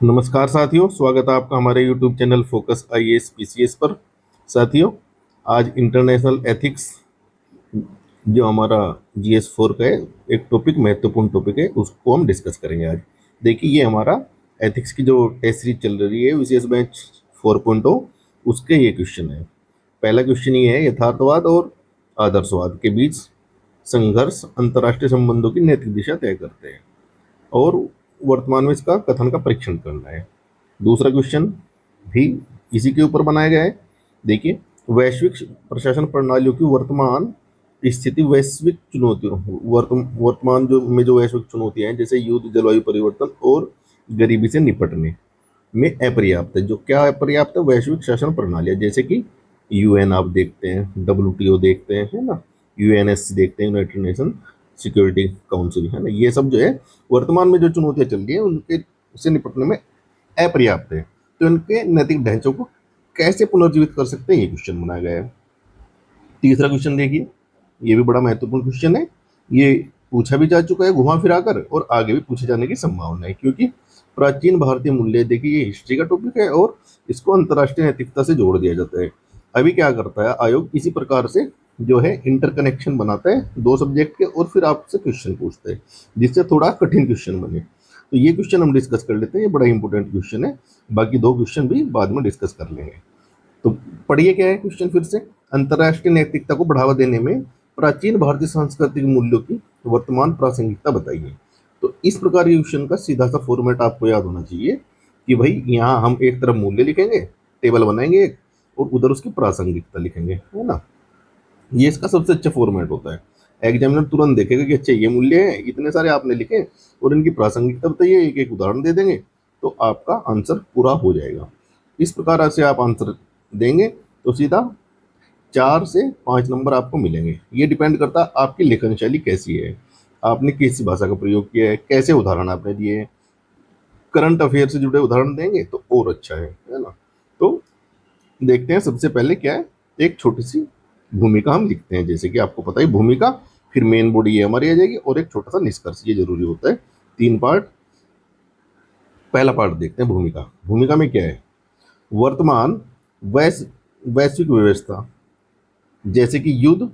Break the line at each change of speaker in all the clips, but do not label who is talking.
नमस्कार साथियों, स्वागत है आपका हमारे YouTube channel focus IAS PCS पर। साथियों, आज इंटरनेशनल एथिक्स जो हमारा जीएस 4 का है, एक टॉपिक महत्वपूर्ण टॉपिक है, उसको हम डिस्कस करेंगे आज। देखिए, ये हमारा एथिक्स की जो टेस्ट सीरीज चल रही है विशेष बैच 4.0, उसके ये क्वेश्चन है। पहला क्वेश्चन ये है, यथार्थवाद और आदर्शवाद के बीच संघर्ष अंतर्राष्ट्रीय संबंधों की नैतिक दिशा तय करते हैं और वर्तमान में इसका कथन का परीक्षण करना है। दूसरा क्वेश्चन भी इसी के ऊपर बनाया गया है। देखिए, वैश्विक प्रशासन प्रणालियों की वर्तमान स्थिति वैश्विक चुनौतियों वर्तमान जो वैश्विक चुनौतियां हैं, जैसे युद्ध, जलवायु परिवर्तन और गरीबी से निपटने में अपर्याप्त है। जो क्या अपर्याप्त है? वैश्विक शासन प्रणालियां, जैसे कि यूएन आप देखते हैं, डब्ल्यूटीओ देखते हैं, है ना, यूएनएससी देखते हैं, यूनाइटेड नेशन सिक्योरिटी काउंसिल, है ना, ये सब जो है वर्तमान में जो चुनौतियां चल रही है उनके से निपटने में अपर्याप्त है। तो इनके नैतिक ढांचों को कैसे पुनर्जीवित कर सकते हैं, ये क्वेश्चन बनाया गया है। तीसरा क्वेश्चन देखिए, ये भी बड़ा महत्वपूर्ण क्वेश्चन है। ये पूछा भी जा चुका है घुमा फिरा कर, और आगे भी पूछे जाने की संभावना है, क्योंकि प्राचीन भारतीय मूल्य, देखिए ये हिस्ट्री का टॉपिक है और इसको अंतर्राष्ट्रीय नैतिकता से जोड़ दिया जाता है। अभी क्या करता है आयोग, इसी प्रकार से जो है इंटरकनेक्शन बनाता है दो सब्जेक्ट के, और फिर आपसे क्वेश्चन पूछता है जिससे थोड़ा कठिन क्वेश्चन बने। तो ये क्वेश्चन हम डिस्कस कर लेते हैं, ये बड़ा इंपॉर्टेंट क्वेश्चन है। बाकी दो क्वेश्चन भी बाद में डिस्कस कर लेंगे। तो पढ़िए क्या है क्वेश्चन फिर से। अंतर्राष्ट्रीय नैतिकता को बढ़ावा देने में प्राचीन भारतीय सांस्कृतिक मूल्यों की वर्तमान प्रासंगिकता बताइए। तो इस प्रकार के क्वेश्चन का सीधा सा फॉर्मेट आपको याद होना चाहिए कि भाई यहाँ हम एक तरफ मूल्य लिखेंगे, टेबल बनाएंगे एक, और उधर उसकी प्रासंगिकता लिखेंगे, है ना। ये इसका सबसे अच्छा फॉर्मेट होता है। एग्जामिनर तुरंत देखेगा कि अच्छा ये मूल्य है, इतने सारे आपने लिखे और इनकी प्रासंगिकता बताइए, एक एक उदाहरण दे देंगे तो आपका आंसर पूरा हो जाएगा। इस प्रकार से आप आंसर देंगे तो सीधा 4 से 5 नंबर आपको मिलेंगे। ये डिपेंड करता है आपकी लेखन शैली कैसी है, आपने किस भाषा का प्रयोग किया है, कैसे उदाहरण आपने दिए। करंट अफेयर से जुड़े उदाहरण देंगे तो और अच्छा है ना। तो देखते हैं, सबसे पहले क्या है, एक छोटी सी भूमिका हम लिखते हैं। जैसे कि आपको पता है भूमिका, फिर मेन बॉडी ये हमारी आ जाएगी और एक छोटा सा निष्कर्ष, ये जरूरी होता है। 3 पार्ट। पहला पार्ट देखते हैं भूमिका। भूमिका में क्या है, वर्तमान वैश्विक व्यवस्था, जैसे कि युद्ध,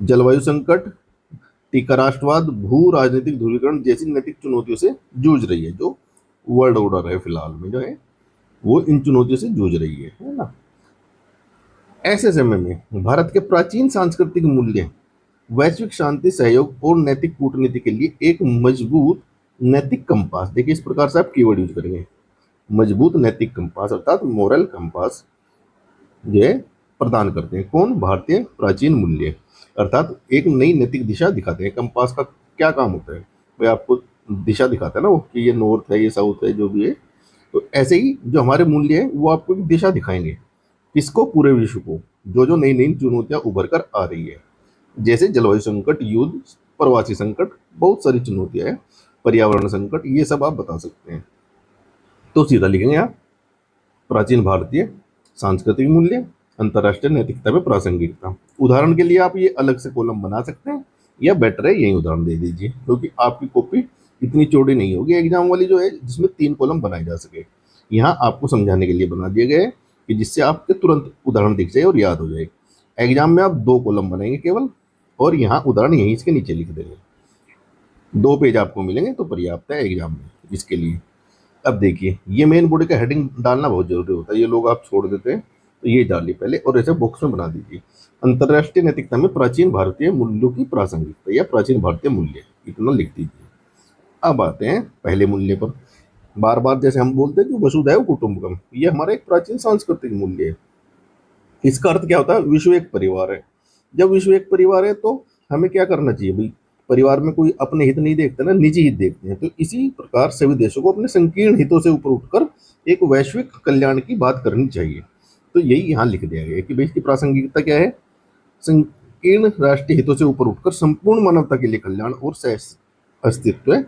जलवायु संकट, टीका राष्ट्रवाद, भू राजनीतिक ध्रुवीकरण जैसी नैतिक चुनौतियों से जूझ रही है। जो वर्ल्ड ऑर्डर है फिलहाल में जो है, वो इन चुनौतियों से जूझ रही है ना। ऐसे समय में भारत के प्राचीन सांस्कृतिक मूल्य वैश्विक शांति, सहयोग और नैतिक कूटनीति के लिए एक मजबूत नैतिक कंपास, देखिए इस प्रकार से आप कीवर्ड यूज करेंगे, मजबूत नैतिक कंपास अर्थात मोरल कंपास जो है प्रदान करते हैं। कौन? भारतीय प्राचीन मूल्य, अर्थात एक नई नैतिक दिशा दिखाते हैं। कंपास का क्या काम होता है? भाई आपको दिशा दिखाता है ना वो, कि ये नॉर्थ है, ये साउथ है, जो भी है। तो ऐसे ही जो हमारे मूल्य है वो आपको एक दिशा दिखाएंगे। किसको? पूरे विश्व को। जो जो नई नई चुनौतियां उभर कर आ रही है, जैसे जलवायु संकट, युद्ध, प्रवासी संकट, बहुत सारी चुनौतियां हैं, पर्यावरण संकट, ये सब आप बता सकते हैं। तो सीधा लिखेंगे आप, प्राचीन भारतीय सांस्कृतिक मूल्य, अंतर्राष्ट्रीय नैतिकता में प्रासंगिकता। उदाहरण के लिए आप ये अलग से कॉलम बना सकते हैं, या बेटर है यही उदाहरण दे दीजिए, क्योंकि आपकी कॉपी इतनी चौड़ी नहीं होगी एग्जाम वाली जो है, जिसमें 3 कॉलम बनाए जा सके। यहाँ आपको समझाने के लिए बना दिए गए हैं कि जिससे आपके तुरंत उदाहरण दिख जाए और याद हो जाए। एग्जाम में आप 2 कॉलम बनाएंगे केवल, और यहाँ उदाहरण यहीं इसके नीचे लिख देंगे। 2 पेज आपको मिलेंगे तो पर्याप्त है एग्जाम में इसके लिए। अब देखिए, ये मेन बॉडी का हेडिंग डालना बहुत जरूरी होता है, ये लोग आप छोड़ देते हैं, तो ये डालिए पहले और ऐसे बॉक्स में बना दीजिए। अंतर्राष्ट्रीय नैतिकता में प्राचीन भारतीय मूल्यों की प्रासंगिकता, या प्राचीन भारतीय मूल्य, इतना लिख दीजिए। अब आते हैं पहले मूल्य पर। बार बार जैसे हम बोलते हैं कि वसुधैव कुटुंबकम, ये हमारा एक प्राचीन सांस्कृतिक मूल्य है। इसका अर्थ क्या होता है? विश्व एक परिवार है। जब विश्व एक परिवार है तो हमें क्या करना चाहिए भाई? परिवार में कोई अपने हित नहीं देखते ना, निजी हित देखते हैं। तो इसी प्रकार सभी देशों को अपने संकीर्ण हितों से ऊपर उठकर एक वैश्विक कल्याण की बात करनी चाहिए। तो यही यहाँ लिख दिया गया है कि भाई इसकी प्रासंगिकता क्या है, संकीर्ण राष्ट्रीय हितों से ऊपर उठकर संपूर्ण मानवता के लिए कल्याण और सह अस्तित्व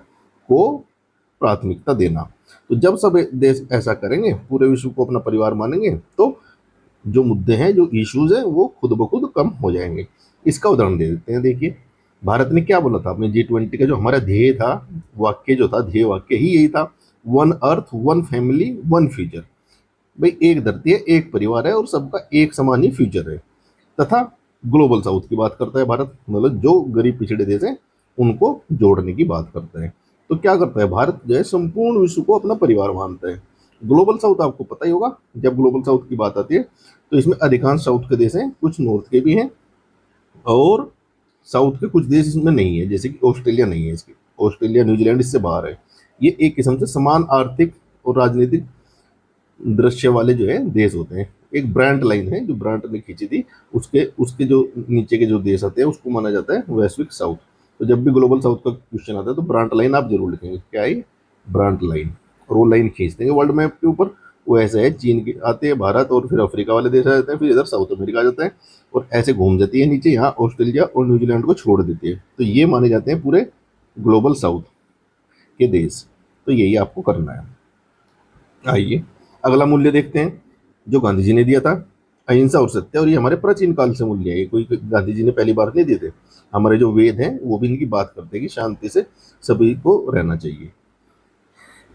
को प्राथमिकता देना। तो जब सब देश ऐसा करेंगे, पूरे विश्व को अपना परिवार मानेंगे, तो जो मुद्दे हैं, जो इश्यूज हैं, वो खुद ब खुद कम हो जाएंगे। इसका उदाहरण दे देते हैं। देखिए, भारत ने क्या बोला था अपने G20 का जो हमारा ध्येय था, वाक्य जो था, ध्येय वाक्य ही यही था one earth, one family, one future. भाई एक धरती है, एक परिवार है और सबका एक समान ही फ्यूचर है। तथा ग्लोबल साउथ की बात करता है भारत, मतलब जो गरीब पिछड़े देश हैं उनको जोड़ने की बात करता है। तो क्या करता है भारत, जो है संपूर्ण विश्व को अपना परिवार मानता है। ग्लोबल साउथ आपको पता ही होगा, जब ग्लोबल साउथ की बात आती है तो इसमें अधिकांश साउथ के देश हैं, कुछ नॉर्थ के भी हैं, और साउथ के कुछ देश इसमें नहीं है, जैसे कि ऑस्ट्रेलिया नहीं है इसके, ऑस्ट्रेलिया न्यूजीलैंड इससे बाहर है। ये एक किस्म से समान आर्थिक और राजनीतिक दृश्य वाले जो है देश होते हैं। एक ब्रांड लाइन है जो ब्रांड ने खींची थी, उसके उसके जो नीचे के जो देश आते हैं उसको माना जाता है वैश्विक साउथ। तो जब भी ग्लोबल साउथ का क्वेश्चन आता है तो ब्रांड लाइन आप जरूर लिखेंगे, क्या है ब्रांड लाइन, और वो लाइन खींच देंगे वर्ल्ड मैप के ऊपर। वो ऐसे है, चीन के आते हैं भारत, और फिर अफ्रीका वाले देश आ जाते हैं, फिर इधर साउथ अमेरिका आ जाता है, और ऐसे घूम जाती है नीचे, यहाँ ऑस्ट्रेलिया और न्यूजीलैंड को छोड़ देती है। तो ये माने जाते हैं पूरे ग्लोबल साउथ के देश। तो यही आपको करना है। आइए अगला मूल्य देखते हैं जो गांधी जी ने दिया था, अहिंसा और सत्य। और ये हमारे प्राचीन काल से मूल्य है, ये कोई गांधी जी ने पहली बार नहीं दिए थे। हमारे जो वेद हैं वो भी इनकी बात करते हैं कि शांति से सभी को रहना चाहिए।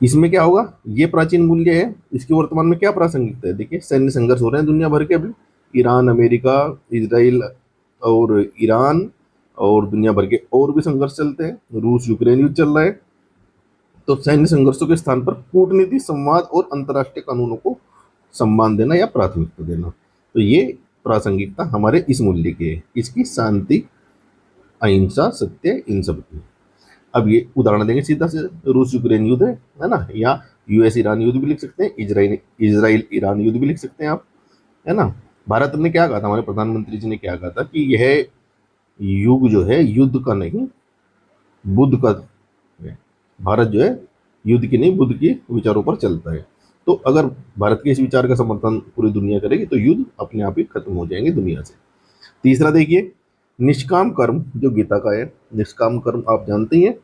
इसमें क्या होगा, ये प्राचीन मूल्य है, इसकी वर्तमान में क्या प्रासंगिकता है। देखिए सैन्य संघर्ष हो रहे हैं दुनिया भर के अभी, ईरान, अमेरिका, इसराइल और ईरान, और दुनिया भर के और भी संघर्ष चलते हैं, रूस यूक्रेन युद्ध चल रहा है। तो सैन्य संघर्षों के स्थान पर कूटनीति, संवाद और अंतर्राष्ट्रीय कानूनों को सम्मान देना या प्राथमिकता देना। तो ये प्रासंगिकता हमारे इस मूल्य की है, इसकी शांति, अहिंसा, सत्य, इन सब की। अब ये उदाहरण देंगे सीधा से, रूस यूक्रेन युद्ध है ना, या यूएस ईरान युद्ध भी लिख सकते हैं, इजराइल इजराइल ईरान युद्ध भी लिख सकते हैं आप, है ना। भारत ने क्या कहा था, हमारे प्रधानमंत्री जी ने क्या कहा था कि यह युग जो है युद्ध का नहीं बुद्ध का है। भारत जो है युद्ध की नहीं बुद्ध की विचारों पर चलता है। तो अगर भारत के इस विचार का समर्थन पूरी दुनिया करेगी तो युद्ध अपने आप ही खत्म हो जाएंगे दुनिया से। तीसरा देखिए, निष्काम कर्म जो गीता का है, निष्काम कर्म आप जानते ही हैं,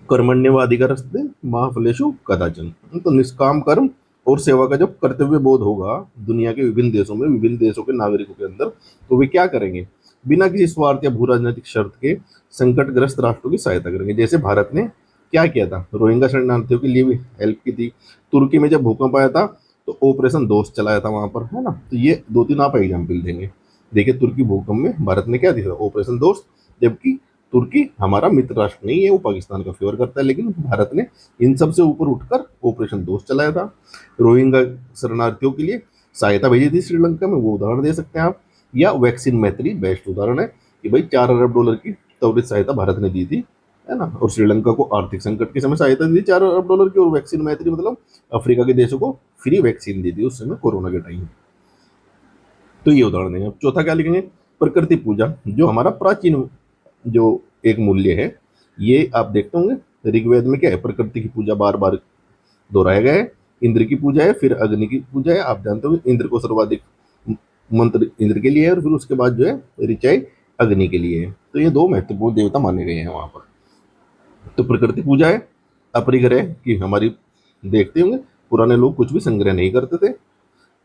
कर्मण्यवाधिकारस्ते माँ फलेषु कदाचन। तो निष्काम कर्म और सेवा का जब कर्तव्य बोध होगा दुनिया के विभिन्न देशों में, विभिन्न देशों के नागरिकों के अंदर, तो वे क्या करेंगे, बिना किसी स्वार्थ या भू राजनीतिक शर्त के संकटग्रस्त राष्ट्रों की सहायता करेंगे। जैसे भारत ने क्या किया था, रोहिंग्या शरणार्थियों के लिए भी हेल्प की थी। तुर्की में जब भूकंप आया था तो ऑपरेशन दोस्त चलाया था वहां पर, है ना। तो ये दो तीन आप एग्जाम्पल देंगे। देखिए तुर्की भूकंप में भारत ने क्या दिया, ऑपरेशन दोस्त, जबकि तुर्की हमारा मित्र राष्ट्र नहीं है, वो पाकिस्तान का फेवर करता है, लेकिन भारत ने इन सब से ऊपर उठकर ऑपरेशन दोस्त चलाया था। रोहिंग्या शरणार्थियों के लिए सहायता भेजी थी श्रीलंका में, वो उदाहरण दे सकते हैं आप। या वैक्सीन मैत्री बेस्ट उदाहरण है कि भाई $4 अरब की त्वरित सहायता भारत ने दी थी, है ना, और श्रीलंका को आर्थिक संकट के समय सहायता दी थी $4 अरब की। और वैक्सीन मैत्री मतलब अफ्रीका के देशों को फ्री वैक्सीन दी थी उस समय कोरोना के टाइम। तो ये उदाहरण देंगे। अब चौथा क्या लिखेंगे, प्रकृति पूजा जो हमारा प्राचीन जो एक मूल्य है। ये आप देखते होंगे ऋग्वेद में क्या है, प्रकृति की पूजा बार बार दोहराया गया है। इंद्र की पूजा है, फिर अग्नि की पूजा है, आप जानते हो इंद्र को सर्वाधिक मंत्र इंद्र के लिए है, और फिर उसके बाद जो है ऋचाई अग्नि के लिए है। तो ये दो महत्वपूर्ण देवता माने गए हैं वहां पर। तो प्रकृति पूजा है, अपरिग्रह की हमारी देखते होंगे पुराने लोग कुछ भी संग्रह नहीं करते थे।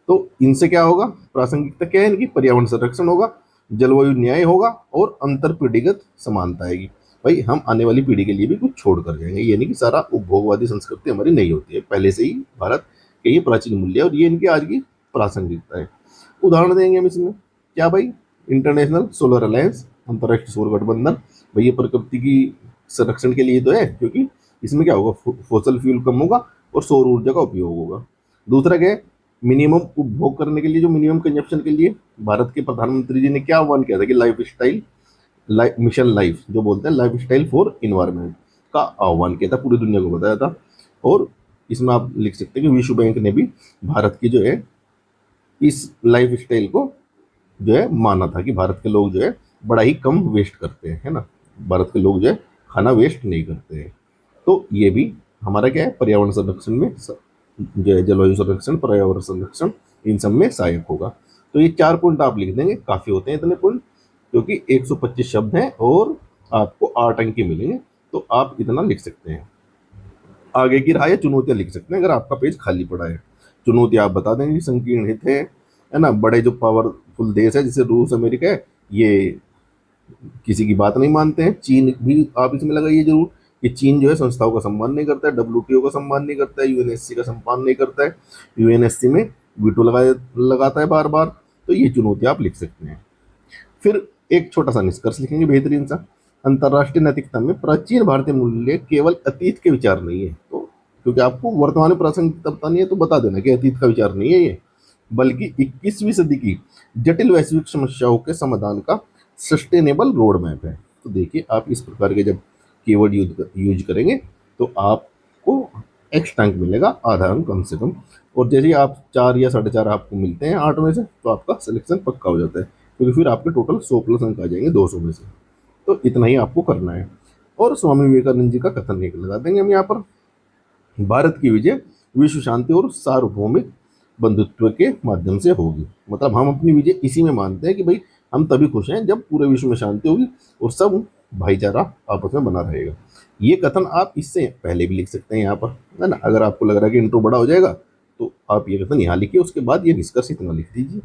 तो इनसे क्या होगा, प्रासंगिकता क्या है इनकी, पर्यावरण संरक्षण होगा, जलवायु न्याय होगा, और अंतर पीढ़ीगत समानता आएगी। भाई हम आने वाली पीढ़ी के लिए भी कुछ छोड़ कर जाएंगे, ये नहीं कि सारा उपभोगवादी संस्कृति हमारी नहीं होती है, पहले से ही भारत के ये प्राचीन मूल्य है और ये इनकी आज की प्रासंगिकता है। उदाहरण देंगे हम इसमें, क्या भाई, इंटरनेशनल सोलर अलायंस, अंतर्राष्ट्रीय सौर गठबंधन, भाई ये प्रकृति की संरक्षण के लिए तो है, क्योंकि इसमें क्या होगा, फोसल फ्यूल कम होगा और सौर ऊर्जा का उपयोग होगा। दूसरा क्या है, मिनिमम उपभोग करने के लिए, जो मिनिमम कंजप्शन के लिए भारत के प्रधानमंत्री जी ने क्या आह्वान किया था कि लाइफ स्टाइल मिशन लाइफ जो बोलते हैं, लाइफ स्टाइल फॉर इन्वायरमेंट का आह्वान किया था, पूरी दुनिया को बताया था। और इसमें आप लिख सकते हैं कि विश्व बैंक ने भी भारत की जो है इस लाइफ स्टाइल को जो है माना था कि भारत के लोग जो है बड़ा ही कम वेस्ट करते हैं, है ना, भारत के लोग जो है खाना वेस्ट नहीं करते हैं। तो ये भी हमारा क्या है, पर्यावरण संरक्षण में जो है जलवायु संरक्षण, पर्यावरण संरक्षण, इन सब में सहायक होगा। तो ये 4 पॉइंट आप लिख देंगे, काफी होते हैं इतने पॉइंट, क्योंकि 125 शब्द हैं और आपको 8 अंक के मिलेंगे, तो आप इतना लिख सकते हैं। आगे की राह या चुनौतियां लिख सकते हैं अगर आपका पेज खाली पड़ा है। चुनौती आप बता देंगे कि संकीर्ण हित है ना, बड़े जो पावरफुल देश है जैसे रूस अमेरिका है, ये किसी की बात नहीं मानते हैं। चीन भी आप इसमें लगाइए जरूर, कि चीन जो है संस्थाओं का सम्मान नहीं करता है, WTO का सम्मान नहीं करता है, यूएनएससी का सम्मान नहीं करता है, यूएनएससी में वीटो लगाता है बार बार। तो ये चुनौती आप लिख सकते हैं। फिर एक छोटा सा निष्कर्ष लिखेंगे बेहतरीन सा, अंतर्राष्ट्रीय नैतिकता में प्राचीन भारतीय मूल्य केवल अतीत के विचार नहीं है। तो क्योंकि आपको वर्तमान में प्रासंगिकता बतानी है तो बता देना कि अतीत का विचार नहीं है ये, बल्कि 21वीं सदी की जटिल वैश्विक समस्याओं के समाधान का सस्टेनेबल रोड मैप है। तो देखिए आप इस प्रकार के जब कीवर्ड यूज करेंगे तो आपको एक्स्ट्रा अंक मिलेगा, आधा अंक कम से कम। और जैसे ही आप 4 या 4.5 आपको मिलते हैं 8 में से, तो आपका सिलेक्शन पक्का हो जाता है, क्योंकि फिर आपके टोटल 100 प्लस अंक आ जाएंगे 200 में से। तो इतना ही आपको करना है। और स्वामी विवेकानंद जी का कथन एक लगा देंगे हम यहाँ पर, भारत की विजय विश्व शांति और सार्वभौमिक बंधुत्व के माध्यम से होगी। मतलब हम अपनी विजय इसी में मानते हैं कि भाई हम तभी खुश हैं जब पूरे विश्व में शांति होगी और सब भाईचारा आपस में बना रहेगा। ये कथन आप इससे पहले भी लिख सकते हैं यहाँ पर, है ना। अगर आपको लग रहा है कि इंट्रो बड़ा हो जाएगा तो आप ये कथन यहाँ लिखिए, उसके बाद ये निष्कर्ष इतना लिख दीजिए,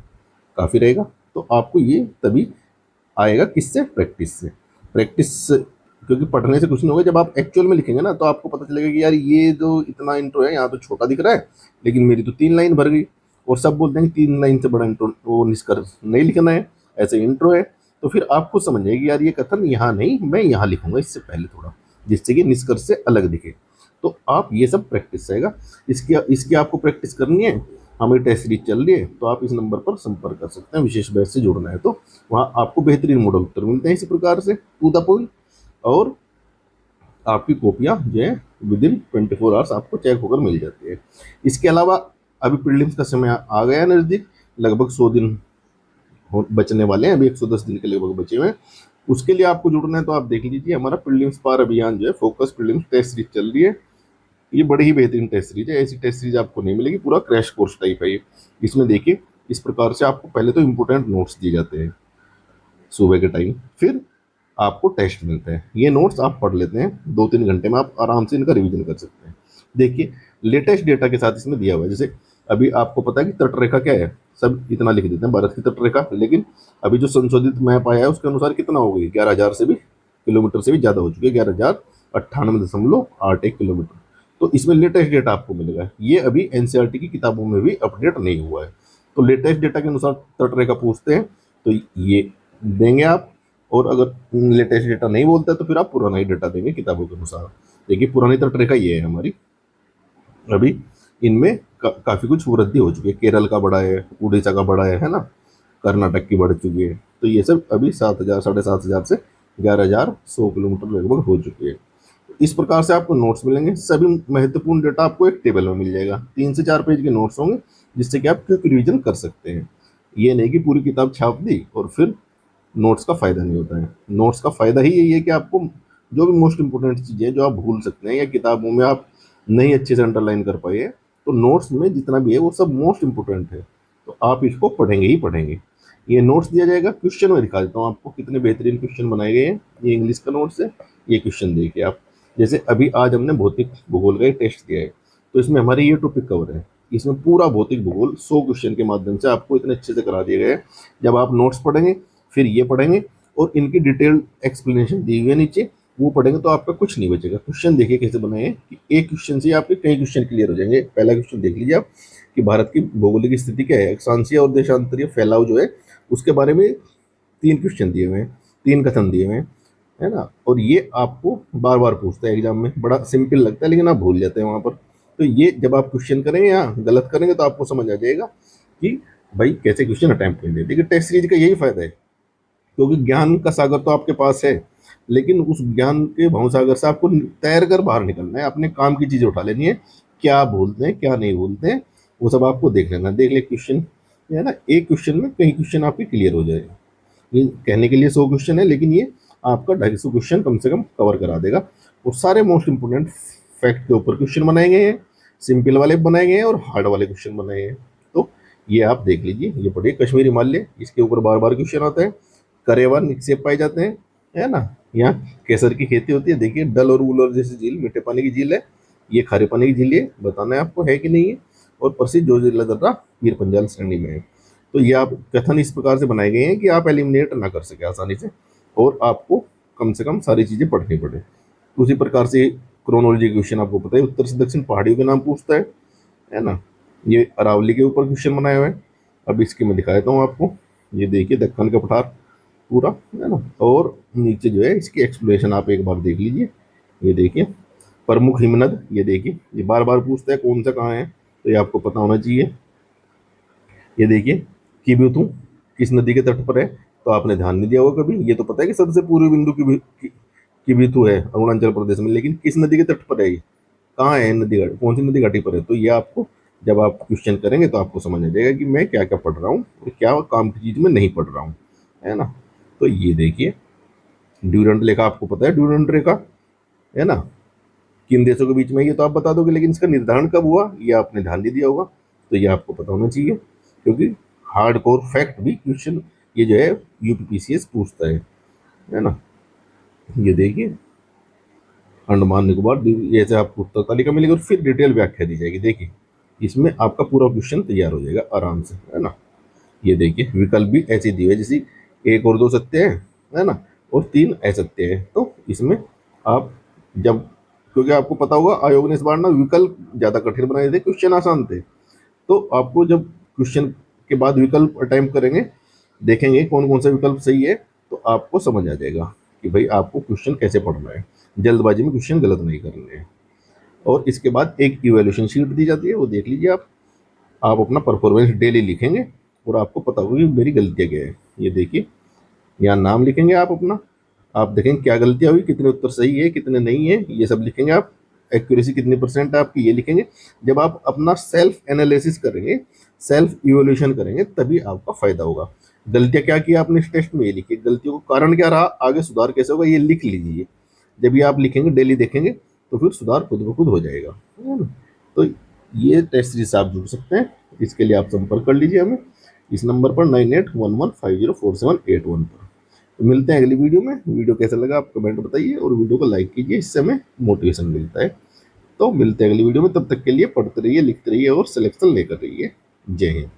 काफ़ी रहेगा। तो आपको ये तभी आएगा, किससे? प्रैक्टिस से। प्रैक्टिस, क्योंकि पढ़ने से कुछ नहीं होगा, जब आप एक्चुअल में लिखेंगे ना तो आपको पता चलेगा कि यार ये जो इतना इंट्रो है यहाँ तो छोटा दिख रहा है, लेकिन मेरी तो 3 लाइन भर गई। और सब बोलते हैं कि 3 लाइन से बड़ा इंट्रो वो निष्कर्ष नहीं लिखना है, ऐसे इंट्रो है। तो फिर आपको समझ आएगी यार ये कथन यहाँ नहीं, मैं यहाँ लिखूंगा इससे पहले थोड़ा, जिससे कि निष्कर्ष से अलग दिखे। तो आप ये सब प्रैक्टिस रहेगा। इसकी इसकी आपको प्रैक्टिस करनी है, हमें टेस्ट सीरीज चल रही है, तो आप इस नंबर पर संपर्क कर सकते हैं। विशेष बैच से जुड़ना है तो वहाँ आपको बेहतरीन मॉडल उत्तर मिलते हैं इसी प्रकार से, टू द पॉइंट। और आपकी कॉपियाँ जो है विद इन 24 आवर्स आपको चेक होकर मिल जाती है। इसके अलावा अभी प्रीलिम्स का समय आ गया है नज़दीक, लगभग 100 दिन बचने वाले हैं, अभी 110 दिन के लगभग बचे हुए हैं। उसके लिए आपको जुड़ना है तो आप देख लीजिए, हमारा प्रीलिम्स पार अभियान जो है फोकस प्रीलिम्स टेस्ट सीरीज चल रही है। ये बड़ी ही बेहतरीन टेस्ट सीरीज है, ऐसी टेस्ट सीरीज आपको नहीं मिलेगी, पूरा क्रैश कोर्स टाइप है ये। इसमें देखिए इस प्रकार से आपको पहले तो इंपॉर्टेंट नोट्स दिए जाते हैं सुबह के टाइम, फिर आपको टेस्ट मिलते हैं। ये नोट्स आप पढ़ लेते हैं 2-3 घंटे में, आप आराम से इनका रिवीजन कर सकते हैं। देखिए लेटेस्ट डेटा के साथ इसमें दिया हुआ है, जैसे अभी आपको पता है कि तटरेखा क्या है, सब इतना लिख देते हैं भारत की तटरेखा, लेकिन अभी जो संशोधित मैप आया है उसके अनुसार कितना हो गई, 11,000 से भी किलोमीटर से भी ज़्यादा हो चुकी है, 11,098.81 किलोमीटर। तो इसमें लेटेस्ट डेटा आपको मिलेगा, ये अभी एनसीईआरटी की किताबों में भी अपडेट नहीं हुआ है। तो लेटेस्ट डेटा के अनुसार तटरेखा पूछते हैं तो ये देंगे आप, और अगर लेटेस्ट डेटा नहीं बोलता है तो फिर आप पुराना ही डेटा देंगे किताबों के अनुसार। देखिए पुरानी तटरेखा ये है हमारी, अभी इनमें काफ़ी कुछ वृद्धि हो चुकी है, केरल का बड़ा है, उड़ीसा का बड़ा है ना, कर्नाटक की बढ़ चुकी है। तो ये सब अभी 7,000 7,500 से 11,100 किलोमीटर लगभग हो चुकी है। इस प्रकार से आपको नोट्स मिलेंगे, सभी महत्वपूर्ण डेटा आपको एक टेबल में मिल जाएगा, 3 से 4 पेज के नोट्स होंगे जिससे कि आप क्विक रिवीजन कर सकते हैं। ये नहीं कि पूरी किताब छाप दी और फिर नोट्स का फ़ायदा नहीं होता है। नोट्स का फ़ायदा ही यही है कि आपको जो भी मोस्ट इंपॉर्टेंट चीज़ें जो आप भूल सकते हैं या किताबों में आप नहीं अच्छे से अंडरलाइन कर पाए, तो नोट्स में जितना भी है वो सब मोस्ट इंपॉर्टेंट है, तो आप इसको पढ़ेंगे ही पढ़ेंगे। ये नोट्स दिया जाएगा, क्वेश्चन में दिखा देता हूँ आपको कितने बेहतरीन क्वेश्चन बनाए गए हैं। ये इंग्लिश का नोट्स है, ये क्वेश्चन देखिए आप, जैसे अभी आज हमने भौतिक भूगोल का एक टेस्ट दिया है, तो इसमें हमारे ये टॉपिक कवर है, इसमें पूरा भौतिक भूगोल 100 क्वेश्चन के माध्यम से आपको इतने अच्छे से करा दिए गए हैं। जब आप नोट्स पढ़ेंगे फिर ये पढ़ेंगे और इनकी डिटेल्ड एक्सप्लेनेशन दी हुई है नीचे, वो पढ़ेंगे तो आपका कुछ नहीं बचेगा। क्वेश्चन देखिए कैसे बनाए हैं कि एक क्वेश्चन से आपके कई क्वेश्चन क्लियर हो जाएंगे। पहला क्वेश्चन देख लीजिए आप कि भारत की भौगोलिक स्थिति क्या है, अक्षांशीय और देशांतरीय फैलाव जो है उसके बारे में 3 क्वेश्चन दिए हुए हैं, 3 कथन दिए हुए हैं, है ना। और ये आपको बार बार पूछता है एग्जाम में, बड़ा सिंपल लगता है लेकिन आप भूल जाते हैं वहाँ पर। तो ये जब आप क्वेश्चन करेंगे या गलत करेंगे तो आपको समझ आ जाएगा कि भाई कैसे क्वेश्चन अटैम्प्ट करेंगे। देखिए टेस्ट सीरीज का यही फायदा है, क्योंकि ज्ञान का सागर तो आपके पास है, लेकिन उस ज्ञान के भवसागर से आपको तैर कर बाहर निकलना है, अपने काम की चीज़ें उठा लेनी है, क्या भूलते हैं क्या नहीं भूलते हैं वो सब आपको देख लेना। देख ले क्वेश्चन है ना, एक क्वेश्चन में कई क्वेश्चन आपके क्लियर हो जाएगा। ये कहने के लिए 100 क्वेश्चन है, लेकिन ये आपका 250 क्वेश्चन कम से कम कवर करा देगा। और सारे मोस्ट इंपोर्टेंट फैक्ट के ऊपर क्वेश्चन बनाए गए हैं, सिंपल वाले बनाए गए हैं और हार्ड वाले क्वेश्चन बनाए गए हैं। तो ये आप देख लीजिए, ये पढ़िए कश्मीरी हिमालय, इसके ऊपर बार बार क्वेश्चन आता है। करेवा निक्षेप पाए जाते हैं, है ना। यहाँ केसर की खेती होती है, देखिए डल और वुलर जैसी झील मीठे पानी की झील है, ये खारे पानी की झील है, बताना है आपको है कि नहीं है। और प्रसिद्ध जोजिला दर्रा पीर पंजाल श्रेणी में है। तो ये आप कथन इस प्रकार से बनाए गए हैं कि आप एलिमिनेट ना कर सके आसानी से, और आपको कम से कम सारी चीज़ें पढ़नी पड़े। उसी प्रकार से क्रोनोलॉजी क्वेश्चन आपको पता है, उत्तर से दक्षिण पहाड़ियों के नाम पूछता है ना। ये अरावली के ऊपर क्वेश्चन बनाया हुआ है। अब इसके मैं दिखा देता हूँ आपको। ये देखिए दक्कन का पठार पूरा, है ना। और नीचे जो है इसकी एक्सप्लेनेशन आप एक बार देख लीजिए। ये देखिए प्रमुख हिमनद, ये देखिए ये बार बार पूछता है कौन सा कहाँ है, तो ये आपको पता होना चाहिए। ये देखिए किबिथु किस नदी के तट पर है, तो आपने ध्यान नहीं दिया होगा कभी। ये तो पता है कि सबसे पूर्वी बिंदु किबिथु है अरुणाचल प्रदेश में, लेकिन किस नदी के तट पर है ये, कहाँ है नदी घाटी, कौन सी नदी घाटी पर है, तो ये आपको जब आप क्वेश्चन करेंगे तो आपको समझ आ जाएगा कि मैं क्या क्या पढ़ रहा हूँ और क्या काम की चीज में नहीं पढ़ रहा हूँ, है ना। तो ये देखिए ड्यूरेंट रेखा आपको पता है, ड्यूरेंट रेखा, है ना, किन देशों के बीच में, ये तो आप बता दोगे, लेकिन इसका निर्धारण कब हुआ ये आपने ध्यान नहीं दिया होगा, तो ये आपको पता होना चाहिए, क्योंकि हार्ड कोर फैक्ट भी क्वेश्चन ये जो है यूपीपीसीएस पूछता है ना। ये देखिए अंडमान निकोबार द्वीप, ये ऐसे आपको उत्तर तालिका मिलेगी और फिर डिटेल व्याख्या दी जाएगी। देखिए इसमें आपका पूरा क्वेश्चन तैयार हो जाएगा आराम से, है ना। ये देखिए विकल्प भी ऐसे दिए हुए हैं, जैसे एक और दो सत्य है ना, और तीन असत्य है। तो इसमें आप जब, क्योंकि आपको पता होगा आयोग ने इस बार ना विकल्प ज्यादा कठिन बनाए थे, क्वेश्चन आसान थे, तो आपको जब क्वेश्चन के बाद विकल्प अटेम्प्ट करेंगे, देखेंगे कौन कौन सा विकल्प सही है, तो आपको समझ आ जाएगा कि भाई आपको क्वेश्चन कैसे पढ़ना है, जल्दबाजी में क्वेश्चन गलत नहीं करने हैं। और इसके बाद एक इवेल्यूशन शीट दी जाती है, वो देख लीजिए आप अपना परफॉर्मेंस डेली लिखेंगे और आपको पता होगी मेरी गलतियाँ क्या है। ये देखिए यहाँ नाम लिखेंगे आप अपना, आप देखेंगे क्या गलतियाँ हुई, कितने उत्तर सही है कितने नहीं है, ये सब लिखेंगे आप। एक्यूरेसी कितनी परसेंट है आपकी, ये लिखेंगे। जब आप अपना सेल्फ एनालिसिस करेंगे, सेल्फ इवोल्यूशन करेंगे, तभी आपका फायदा होगा। गलतियाँ क्या की आपने इस टेस्ट में, ये लिखिए, गलतियों का कारण क्या रहा, आगे सुधार कैसे होगा, ये लिख लीजिए। जब ये आप लिखेंगे डेली देखेंगे तो फिर सुधार खुद ब खुद हो जाएगा, है ना। तो ये टेस्ट सीरीज आप जुड़ सकते हैं, इसके लिए आप संपर्क कर लीजिए हमें इस नंबर पर 9811504781 पर। तो मिलते हैं अगली वीडियो में। वीडियो कैसा लगा आप कमेंट बताइए और वीडियो को लाइक कीजिए, इससे हमें मोटिवेशन मिलता है। तो मिलते हैं अगली वीडियो में, तब तक के लिए पढ़ते रहिए, लिखते रहिए और सिलेक्शन लेकर रहिए। जय हिंद।